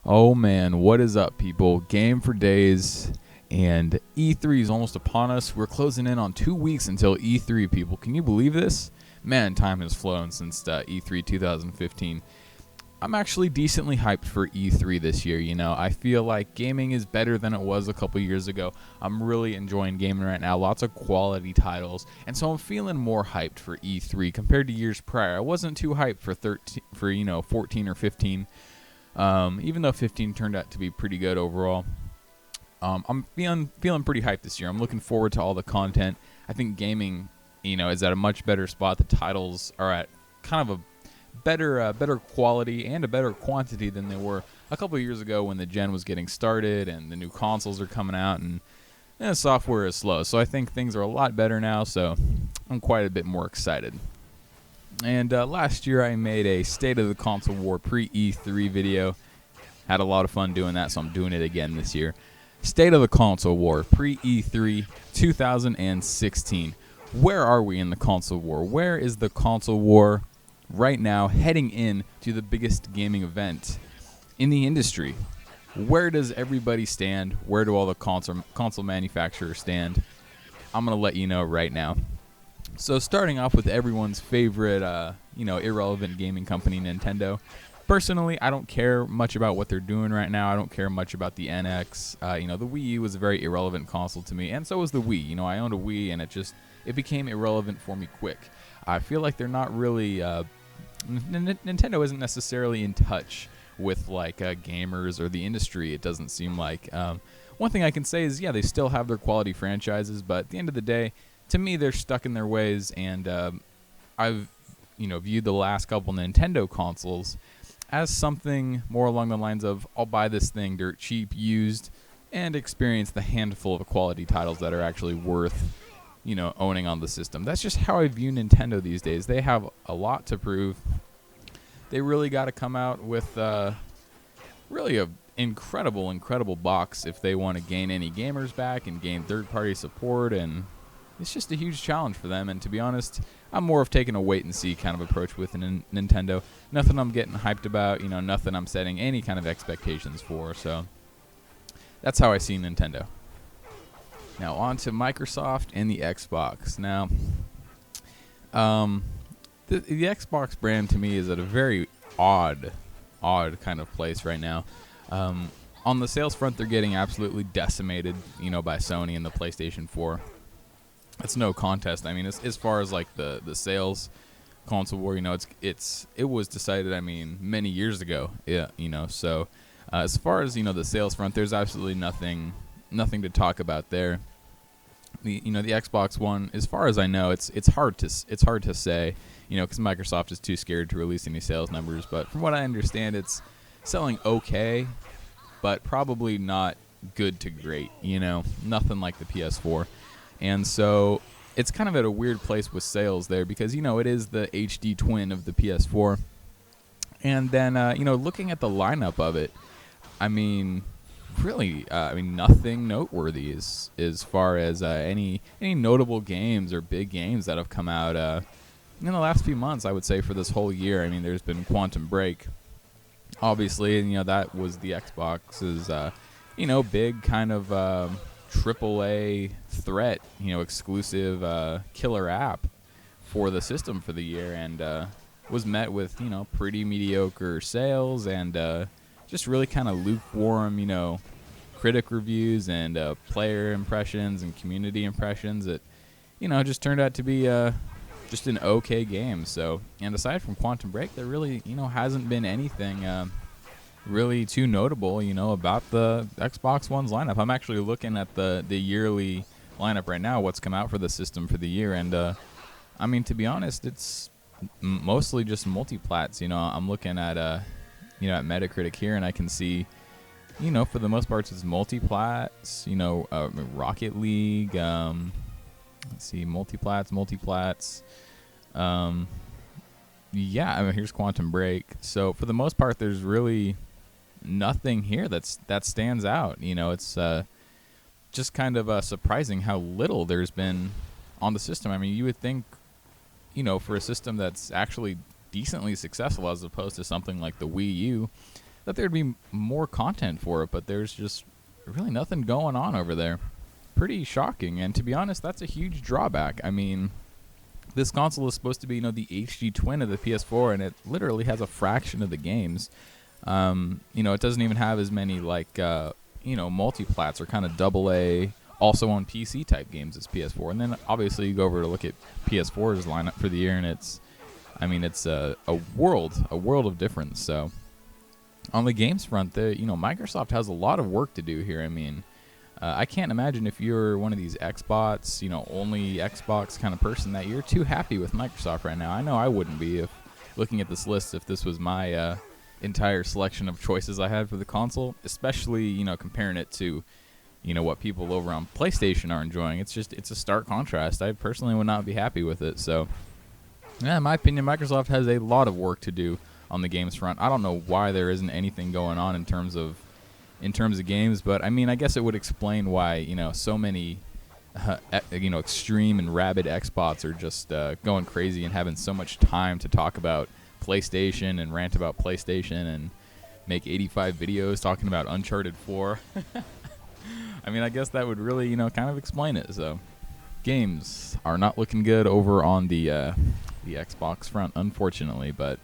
Oh man, what is up, people? Game for days, and E3 is almost upon us. We're closing in on 2 weeks until E3, people. Can you believe this? Man, time has flown since E3 2015. I'm actually decently hyped for E3 this year. I feel like gaming is better than it was a couple years ago. I'm really enjoying gaming right now. Lots of quality titles, and so I'm feeling more hyped for E3 compared to years prior. I wasn't too hyped for 14 or 15. Even though 15 turned out to be pretty good overall. I'm feeling pretty hyped this year. I'm looking forward to all the content. I think gaming, is at a much better spot. The titles are at kind of a better quality and a better quantity than they were a couple of years ago when the gen was getting started and the new consoles are coming out and the software is slow. So I think things are a lot better now. So I'm quite a bit more excited. And last year I made a State of the Console War pre-E3 video. Had a lot of fun doing that, so I'm doing it again this year. State of the Console War pre-E3 2016. Where are we in the console war? Where is the console war right now heading in to the biggest gaming event in the industry? Where does everybody stand? Where do all the console manufacturers stand? I'm going to let you know right now. So starting off with everyone's favorite, irrelevant gaming company, Nintendo. Personally, I don't care much about what they're doing right now. I don't care much about the NX. The Wii U was a very irrelevant console to me, and so was the Wii. I owned a Wii, and it became irrelevant for me quick. I feel like they're not really, Nintendo isn't necessarily in touch with gamers or the industry. It doesn't seem like. One thing I can say is, yeah, they still have their quality franchises, but at the end of the day, to me, they're stuck in their ways, and I've viewed the last couple Nintendo consoles as something more along the lines of, I'll buy this thing dirt cheap, used, and experience the handful of quality titles that are actually worth owning on the system. That's just how I view Nintendo these days. They have a lot to prove. They really got to come out with really a incredible box if they want to gain any gamers back and gain third-party support, and it's just a huge challenge for them. And to be honest, I'm more of taking a wait-and-see kind of approach with Nintendo. Nothing I'm getting hyped about, nothing I'm setting any kind of expectations for. So that's how I see Nintendo. Now on to Microsoft and the Xbox. Now, the Xbox brand to me is at a very odd kind of place right now. On the sales front, they're getting absolutely decimated, by Sony and the PlayStation 4. It's no contest. I mean, as far as the sales console war, it was decided, many years ago. Yeah, so as far as the sales front, there's absolutely nothing to talk about there. The Xbox One, as far as I know, it's hard to say, because Microsoft is too scared to release any sales numbers. But from what I understand, it's selling okay, but probably not good to great. Nothing like the PS4. And so it's kind of at a weird place with sales there because, it is the HD twin of the PS4. And then, looking at the lineup of it, really, nothing noteworthy as far as any notable games or big games that have come out in the last few months, I would say, for this whole year. There's been Quantum Break, obviously, and, that was the Xbox's, big kind of AAA threat, exclusive killer app for the system for the year, and was met with, pretty mediocre sales and just really kind of lukewarm, critic reviews and player impressions and community impressions. It, just turned out to be just an okay game. So, and aside from Quantum Break, there really, hasn't been anything really too notable, about the Xbox One's lineup. I'm actually looking at the yearly lineup right now, what's come out for the system for the year, and to be honest, it's mostly just multiplats. I'm looking at at Metacritic here, and I can see, for the most part, it's multiplats. Rocket League. Let's see, multiplats. Here's Quantum Break. So for the most part, there's really nothing here that stands out. It's just kind of surprising how little there's been on the system. You would think, for a system that's actually decently successful as opposed to something like the Wii U, thought there'd be more content for it, but there's just really nothing going on over there. Pretty shocking, and to be honest, that's a huge drawback. I mean, this console is supposed to be, the HD twin of the PS4, and it literally has a fraction of the games. It doesn't even have as many multiplats or kind of AA, also on PC type games as PS4. And then obviously you go over to look at PS4's lineup for the year, and it's a world of difference. So on the games front, Microsoft has a lot of work to do here. I mean, I can't imagine if you're one of these Xbox, only Xbox kind of person, that you're too happy with Microsoft right now. I know I wouldn't be if looking at this list, if this was my entire selection of choices I had for the console, especially, comparing it to, what people over on PlayStation are enjoying. It's a stark contrast. I personally would not be happy with it. So, yeah, in my opinion, Microsoft has a lot of work to do on the games front. I don't know why there isn't anything going on in terms of games, but I mean, I guess it would explain why, so many, extreme and rabid Xbots are just going crazy and having so much time to talk about PlayStation and rant about PlayStation and make 85 videos talking about Uncharted 4. I mean, I guess that would really, kind of explain it. So, games are not looking good over on the Xbox front, unfortunately, but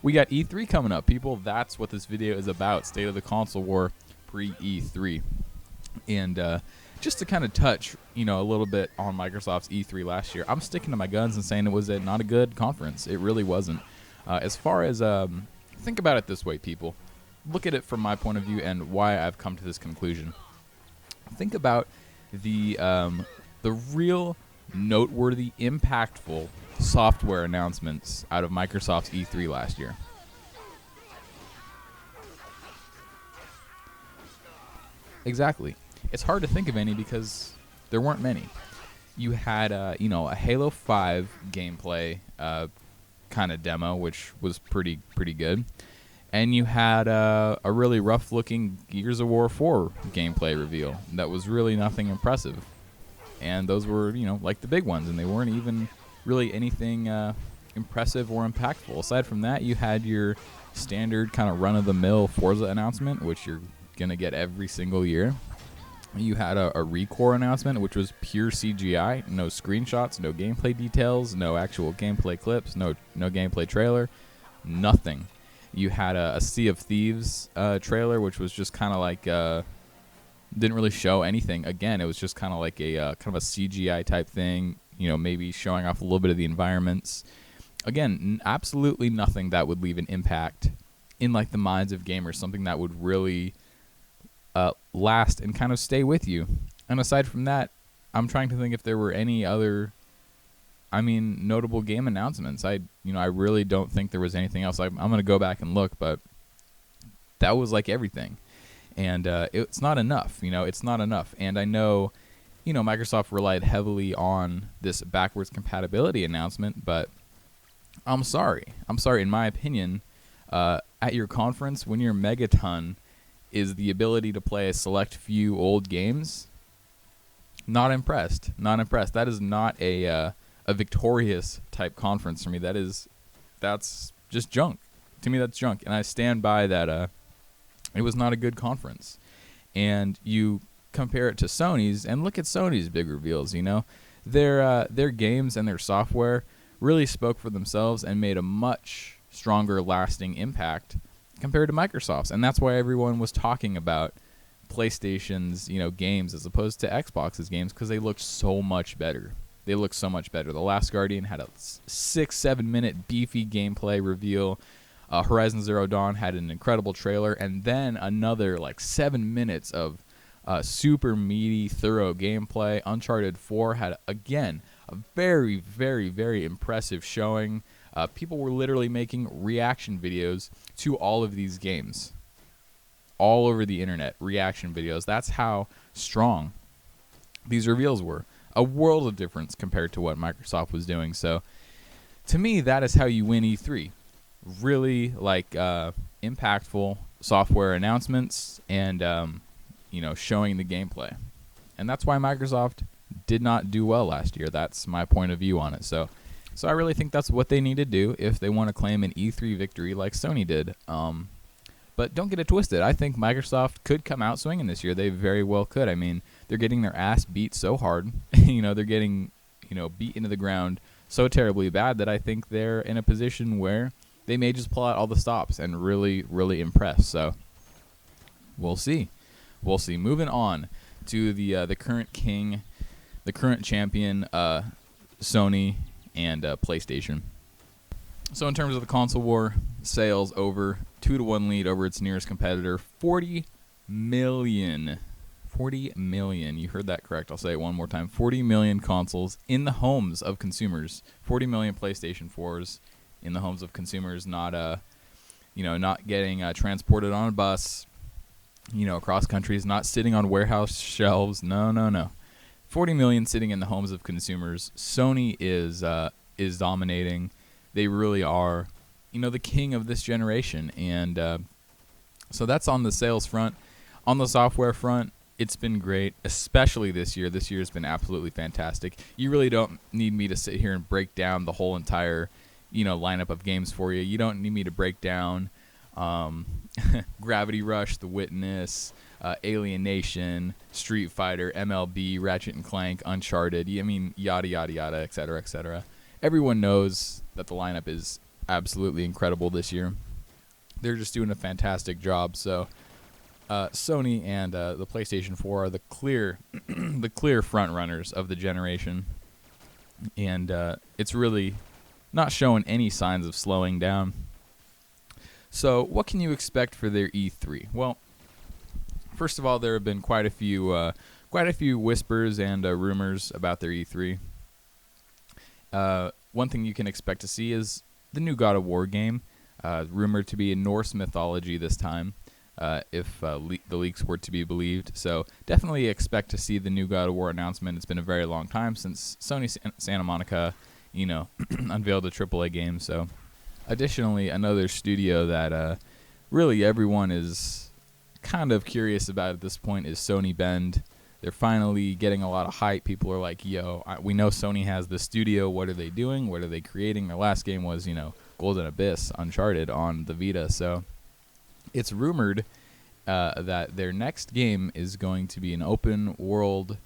we got E3 coming up, people. That's what this video is about, State of the Console War pre-E3. And just to kind of touch, a little bit on Microsoft's E3 last year, I'm sticking to my guns and saying it was not a good conference. It really wasn't. As far as, think about it this way, people. Look at it from my point of view and why I've come to this conclusion. Think about the real noteworthy, impactful software announcements out of Microsoft's E3 last year. Exactly. It's hard to think of any because there weren't many. You had, a Halo 5 gameplay kind of demo, which was pretty good. And you had a really rough-looking Gears of War 4 gameplay reveal that was really nothing impressive. And those were, like the big ones, and they weren't even really anything impressive or impactful. Aside from that, you had your standard kind of run-of-the-mill Forza announcement, which you're going to get every single year. You had a ReCore announcement, which was pure CGI, no screenshots, no gameplay details, no actual gameplay clips, no gameplay trailer, nothing. You had a Sea of Thieves trailer, which was just kind of like didn't really show anything. Again, it was just kind of like a kind of a CGI type thing. Maybe showing off a little bit of the environments. Again, absolutely nothing that would leave an impact in like the minds of gamers. Something that would really last and kind of stay with you. And aside from that, I'm trying to think if there were any other, notable game announcements. I really don't think there was anything else. I'm going to go back and look, but that was like everything. And it's not enough. It's not enough. And I know, Microsoft relied heavily on this backwards compatibility announcement, but I'm sorry. In my opinion, at your conference, when your megaton is the ability to play a select few old games, not impressed. That is not a victorious type conference for me. That's just junk. To me, that's junk. And I stand by that. It was not a good conference. And you compare it to Sony's, and look at Sony's big reveals. Their games and their software really spoke for themselves and made a much stronger, lasting impact compared to Microsoft's. And that's why everyone was talking about PlayStation's, games as opposed to Xbox's games, because they looked so much better. The Last Guardian had a 6-7 minute beefy gameplay reveal. Horizon Zero Dawn had an incredible trailer, and then another 7 minutes of super meaty, thorough gameplay. Uncharted 4 had, again, a very, very, very impressive showing. People were literally making reaction videos to all of these games. All over the internet, reaction videos. That's how strong these reveals were. A world of difference compared to what Microsoft was doing. So, to me, that is how you win E3. Really, impactful software announcements and, showing the gameplay. And that's why Microsoft did not do well last year. That's my point of view on it. So I really think that's what they need to do if they want to claim an E3 victory like Sony did. But don't get it twisted. I think Microsoft could come out swinging this year. They very well could. I mean, they're getting their ass beat so hard. They're getting, beat into the ground so terribly bad that I think they're in a position where they may just pull out all the stops and really, really impress. So we'll see. We'll see. Moving on to the current king, the current champion, Sony and PlayStation. So in terms of the console war, sales over 2-1 lead over its nearest competitor, 40 million. 40 million. You heard that correct. I'll say it one more time. 40 million consoles in the homes of consumers. 40 million PlayStation 4s in the homes of consumers, not not getting transported on a bus, across countries, not sitting on warehouse shelves. No. 40 million sitting in the homes of consumers. Sony is dominating. They really are, the king of this generation. And so that's on the sales front. On the software front, it's been great, especially this year. This year has been absolutely fantastic. You really don't need me to sit here and break down the whole entire, lineup of games for you. You don't need me to break down Gravity Rush, The Witness, Alien Nation, Street Fighter, MLB, Ratchet and Clank, Uncharted. Yada, yada, yada, et cetera, et cetera. Everyone knows that the lineup is absolutely incredible this year. They're just doing a fantastic job. So Sony and the PlayStation 4 are the clear front runners of the generation. And it's really not showing any signs of slowing down. So what can you expect for their E3? Well, first of all, there have been quite a few whispers and rumors about their E3. One thing you can expect to see is the new God of War game, rumored to be in Norse mythology this time, if the leaks were to be believed. So definitely expect to see the new God of War announcement. It's been a very long time since Sony Santa Monica, unveiled a AAA game. So additionally, another studio that really everyone is kind of curious about at this point is Sony Bend. They're finally getting a lot of hype. People are like, yo, we know Sony has the studio. What are they doing? What are they creating? Their last game was, Golden Abyss, Uncharted on the Vita. So it's rumored that their next game is going to be an open world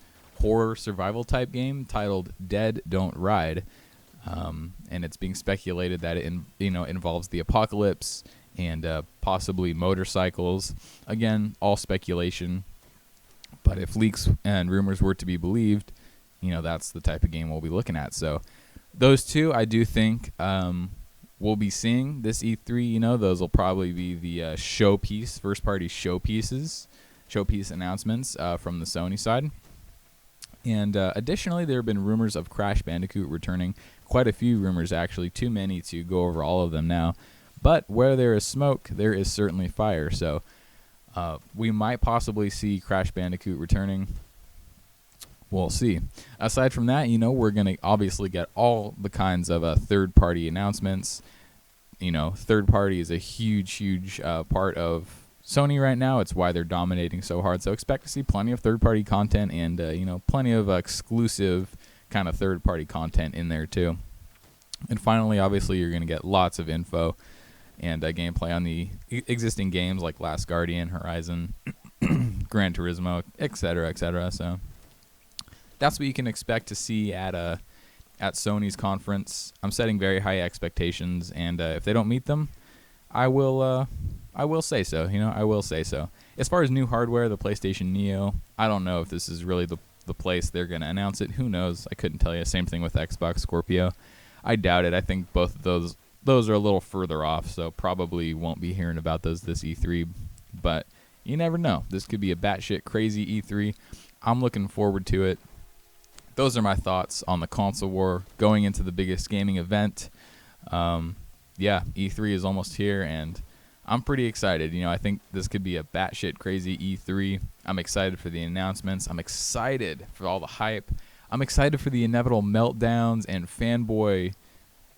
horror survival type game titled Dead Don't Ride. And it's being speculated that it involves the apocalypse and possibly motorcycles. Again, all speculation. But if leaks and rumors were to be believed, that's the type of game we'll be looking at. So those two, I do think we'll be seeing this E3. Those will probably be the showpiece, first-party showpiece announcements from the Sony side. And additionally, there have been rumors of Crash Bandicoot returning. Quite a few rumors, actually. Too many to go over all of them now. But where there is smoke, there is certainly fire. So we might possibly see Crash Bandicoot returning. We'll see. Aside from that, we're going to obviously get all the kinds of third-party announcements. Third-party is a huge part of Sony right now. It's why they're dominating so hard. So expect to see plenty of third-party content and, plenty of exclusive kind of third-party content in there too. And finally, obviously, you're going to get lots of info and gameplay on the existing games like Last Guardian, Horizon, Gran Turismo, etc., etc. So that's what you can expect to see at Sony's conference. I'm setting very high expectations, and if they don't meet them, I will say so. I will say so. As far as new hardware, the PlayStation Neo, I don't know if this is really the place they're going to announce it. Who knows? I couldn't tell you. Same thing with Xbox Scorpio. I doubt it. I think both of those are a little further off, so probably won't be hearing about those this E3. But you never know. This could be a batshit crazy E3. I'm looking forward to it. Those are my thoughts on the console war going into the biggest gaming event. E3 is almost here, and I'm pretty excited. I think this could be a batshit crazy E3. I'm excited for the announcements. I'm excited for all the hype. I'm excited for the inevitable meltdowns and fanboy,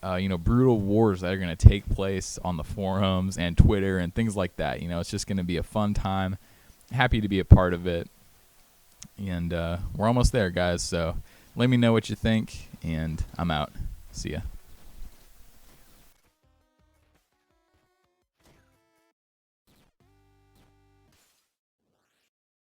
brutal wars that are going to take place on the forums and Twitter and things like that. It's just going to be a fun time. Happy to be a part of it. And we're almost there, guys. So let me know what you think, and I'm out. See ya.